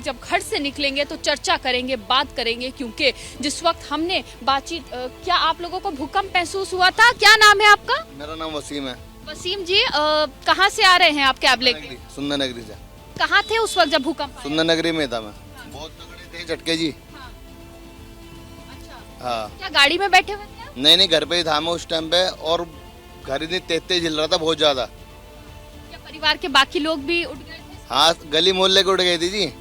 जब घर से निकलेंगे तो चर्चा करेंगे, बात करेंगे, क्योंकि जिस वक्त हमने बातचीत क्या आप लोगों को भूकंप महसूस हुआ था? क्या नाम है आपका? मेरा नाम वसीम है। वसीम जी, कहाँ से आ रहे हैं आप कैब लेके? सुंदर नगरी से। कहाँ थे उस वक्त जब भूकंप आया? सुंदर नगरी में था मैं। बहुत तगड़े थे झटके जी। अच्छा, हाँ। क्या गाड़ी में बैठे हुए थे आप? नहीं, घर पे ही था मैं उस टाइम पे, और घर इतनी तेज हिल रहा था, बहुत ज्यादा। क्या परिवार के बाकी लोग भी उठ गए थे? हाँ, गली मोहल्ले के उठ गई थी जी।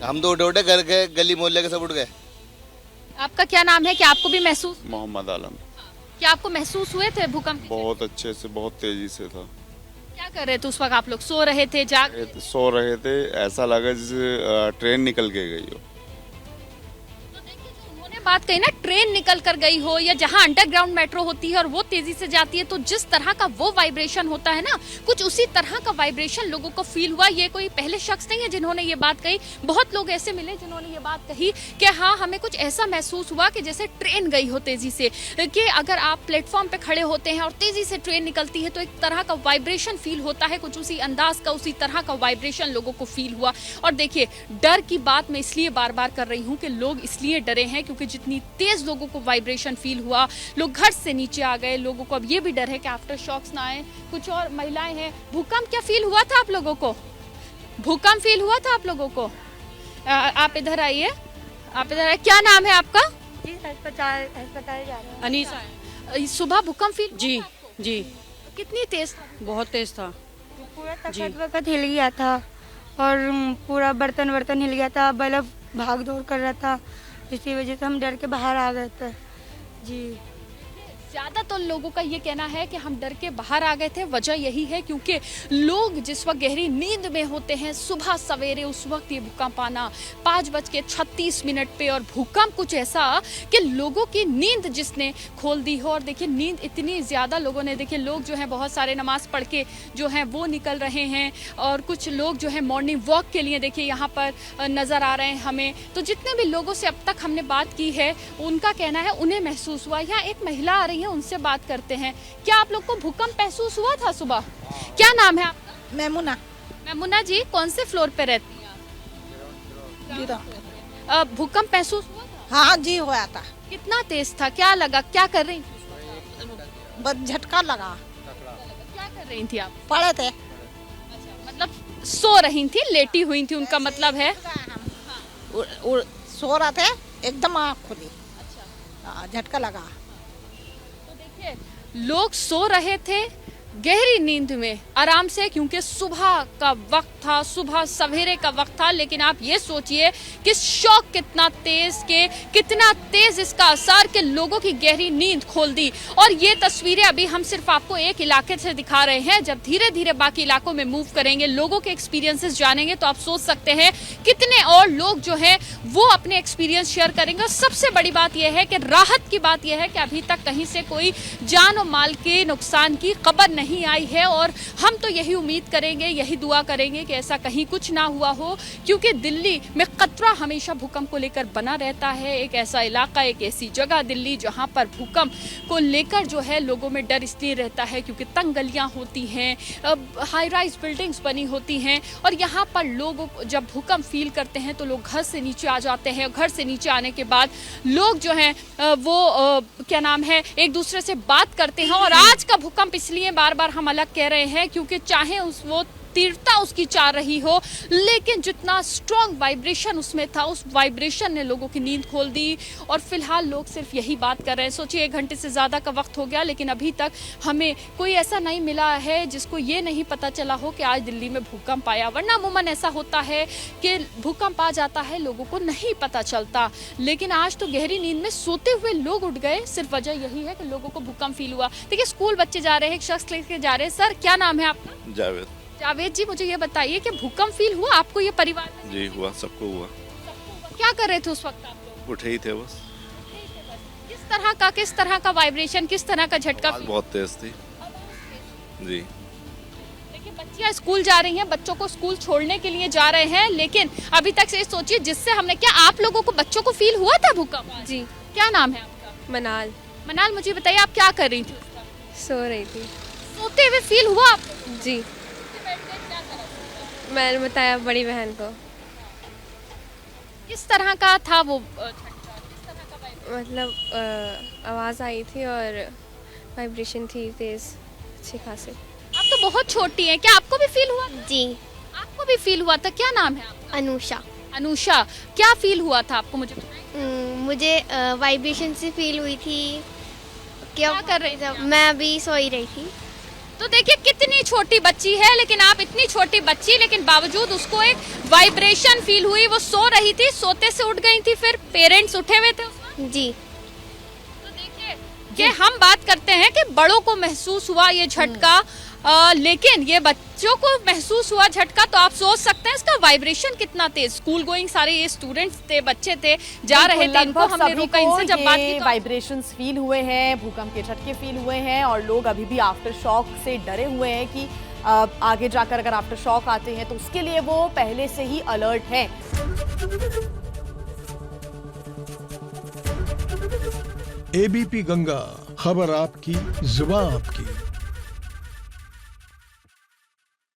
हम तो उठे उठे घर के, गली मोहल्ले के सब उठ गए। आपका क्या नाम है? क्या आपको भी महसूस, मोहम्मद आलम। क्या आपको महसूस हुए थे भूकंप? बहुत अच्छे से, बहुत तेजी से था। क्या कर रहे थे उस वक्त आप लोग? सो रहे थे, जाग? सो रहे थे, ऐसा लगा जैसे ट्रेन निकल के गई हो। तो देखिए, जो उन्होंने बात कही ना, ट्रेन निकल कर गई हो, या जहां अंडरग्राउंड मेट्रो होती है और वो तेजी से जाती है, तो जिस तरह का वो वाइब्रेशन होता है ना, कुछ उसी तरह का वाइब्रेशन लोगों को फील हुआ। ये कोई पहले शख्स नहीं है जिन्होंने ये बात कही, बहुत लोग ऐसे मिले जिन्होंने ये बात कही कि हाँ, हमें कुछ ऐसा महसूस हुआ कि जैसे ट्रेन गई हो तेजी से, कि अगर आप प्लेटफॉर्म पे खड़े होते हैं और तेजी से ट्रेन निकलती है तो एक तरह का वाइब्रेशन फील होता है, कुछ उसी अंदाज का, उसी तरह का वाइब्रेशन लोगों को फील हुआ। और देखिए, डर की बात मैं इसलिए बार बार कर रही हूँ कि लोग इसलिए डरे हैं क्योंकि जितनी तेज लोगों को वाइब्रेशन फील हुआ, लोग घर से नीचे आ गए। लोगों को अब ये भी डर है कि आफ्टर शॉक्स ना आए। कुछ और महिलाएं हैं। भूकंप क्या फील हुआ था आप लोगों को? भूकंप फील हुआ था आप लोगों को? आप इधर आइए, आप इधर आइए। क्या नाम है आपका? जी, अस्पताल अस्पताल जा रहे हैं। अनीसा। सुबह भूकंप फील जी जी, कितनी तेज था? बहुत तेज था। पूरा तखत वखत हिल गया था और पूरा बर्तन वर्तन हिल गया था, बल्ब भाग दौड़ कर रहा था, इसी वजह से हम डर के बाहर आ गए थे जी। ज्यादा तो लोगों का ये कहना है कि हम डर के बाहर आ गए थे। वजह यही है क्योंकि लोग जिस वक्त गहरी नींद में होते हैं, सुबह सवेरे उस वक्त ये भूकंप आना 5:36 पे, और भूकंप कुछ ऐसा कि लोगों की नींद जिसने खोल दी हो। और देखिए, नींद इतनी ज्यादा लोगों ने, देखिए लोग जो है बहुत सारे नमाज पढ़ के जो है वो निकल रहे हैं, और कुछ लोग जो है मॉर्निंग वॉक के लिए देखिए यहाँ पर नजर आ रहे हैं हमें। तो जितने भी लोगों से अब तक हमने बात की है, उनका कहना है उन्हें महसूस हुआ। यहाँ एक महिला आ रही है, उनसे बात करते हैं। क्या आप लोग को भूकंप महसूस हुआ था सुबह? क्या नाम है आपका? मैमुना। मैमुना जी, कौन से फ्लोर पे रहती हैं आप? भूकंप महसूस हुआ था? हाँ जी, हुआ था। कितना तेज था? क्या लगा? क्या कर रही थी? बस झटका लगा। क्या कर रही थी आप? पड़े थे। अच्छा, मतलब सो रही थी, लेटी हुई थी, उनका मतलब है। सो रहे थे, एकदम आँख खुली। अच्छा, झटका लगा। तो देखिए, लोग सो रहे थे गहरी नींद में आराम से, क्योंकि सुबह का वक्त था, सुबह सवेरे का वक्त था। लेकिन आप ये सोचिए कि शॉक कितना तेज, के कितना तेज इसका असर कि लोगों की गहरी नींद खोल दी। और ये तस्वीरें अभी हम सिर्फ आपको एक इलाके से दिखा रहे हैं। जब धीरे धीरे बाकी इलाकों में मूव करेंगे, लोगों के एक्सपीरियंसेस जानेंगे, तो आप सोच सकते हैं कितने और लोग जो हैं वो अपने एक्सपीरियंस शेयर करेंगे। और सबसे बड़ी बात यह है कि राहत की बात यह है कि अभी तक कहीं से कोई जान और माल के नुकसान की खबर नहीं आई है। और हम तो यही उम्मीद करेंगे, यही दुआ करेंगे कि ऐसा कहीं कुछ ना हुआ हो, क्योंकि दिल्ली में खतरा हमेशा भूकंप को लेकर बना रहता है। एक ऐसा इलाका, एक ऐसी जगह दिल्ली जहां पर भूकंप को लेकर जो है लोगों में डर इसलिए रहता है क्योंकि तंग गलियां होती हैं, हाई राइज बिल्डिंग्स बनी होती हैं, और यहाँ पर लोग जब भूकंप फील करते हैं तो लोग घर से नीचे आ जाते हैं। घर से नीचे आने के बाद लोग जो हैं वो क्या नाम है, एक दूसरे से बात करते हैं। और आज का भूकंप इसलिए बार बार हम अलग कह रहे हैं क्योंकि चाहे वो तीव्रता उसकी चाह रही हो, लेकिन जितना स्ट्रॉन्ग वाइब्रेशन उसमें था, उस वाइब्रेशन ने लोगों की नींद खोल दी। और फिलहाल लोग सिर्फ यही बात कर रहे हैं। सोचिए, 1 घंटे से ज़्यादा का वक्त हो गया, लेकिन अभी तक हमें कोई ऐसा नहीं मिला है जिसको ये नहीं पता चला हो कि आज दिल्ली में भूकंप आया। वरना अमूमन ऐसा होता है कि भूकंप आ जाता है, लोगों को नहीं पता चलता। लेकिन आज तो गहरी नींद में सोते हुए लोग उठ गए। सिर्फ वजह यही है कि लोगों को भूकंप फील हुआ। देखिए, स्कूल बच्चे जा रहे हैं, एक शख्स लेके जा रहे हैं। सर, क्या नाम है आपका? जावेद। जावेद जी, मुझे ये बताइए कि भूकंप फील हुआ आपको? ये परिवार में जी हुआ, सबको हुआ। क्या कर रहे थे उस वक्त आप लोग? उठे ही थे बस। किस तरह का वाइब्रेशन, किस तरह का झटका? बहुत तेज थी जी। देखिए, बच्चियां स्कूल जा रही हैं, बच्चों को स्कूल छोड़ने के लिए जा रहे हैं, लेकिन अभी तक से सोचिए जिससे हमने, क्या आप लोगों को, बच्चों को फील हुआ था भूकंप? जी। क्या नाम है आपका? मनाल। मनाल, मुझे बताइए आप क्या कर रही थी? सो रही थी। सोते हुए फील हुआ आपको? जी। मैंने बताया बड़ी बहन को। किस तरह का था वो झटका, किस तरह का vibration? मतलब आवाज़ आई थी और वाइब्रेशन थी तेज अच्छी खासी। आप तो बहुत छोटी हैं, क्या आपको भी फील हुआ था? जी आपको भी फील हुआ था? क्या नाम है आपका? अनुषा अनुषा, क्या फील हुआ था आपको, मुझे बताएं? मुझे वाइब्रेशन से फील हुई थी। क्या कर रही थी आप? मैं अभी सो ही रही थी। तो देखिए कितनी छोटी बच्ची है, लेकिन आप इतनी छोटी बच्ची, लेकिन बावजूद उसको एक वाइब्रेशन फील हुई। वो सो रही थी, सोते से उठ गई थी, फिर पेरेंट्स उठे हुए थे उस वक्त। जी तो देखिए कि हम बात करते हैं कि बड़ों को महसूस हुआ ये झटका, लेकिन ये बच्चों को महसूस हुआ झटका, तो आप सोच सकते हैं इसका वाइब्रेशन कितना तेज। स्कूल गोइंग सारे ये स्टूडेंट्स थे, बच्चे थे, जा रहे थे, इनको हमने रोका, इनसे जब बात की तो वाइब्रेशंस फील हुए हैं, भूकंप के झटके फील हुए हैं और लोग अभी भी आफ्टर शॉक से डरे हुए हैं कि आगे जाकर अगर आफ्टर शॉक आते हैं तो उसके लिए वो पहले से ही अलर्ट हैं। एबीपी गंगा, खबर आपकी, जुबान आपकी।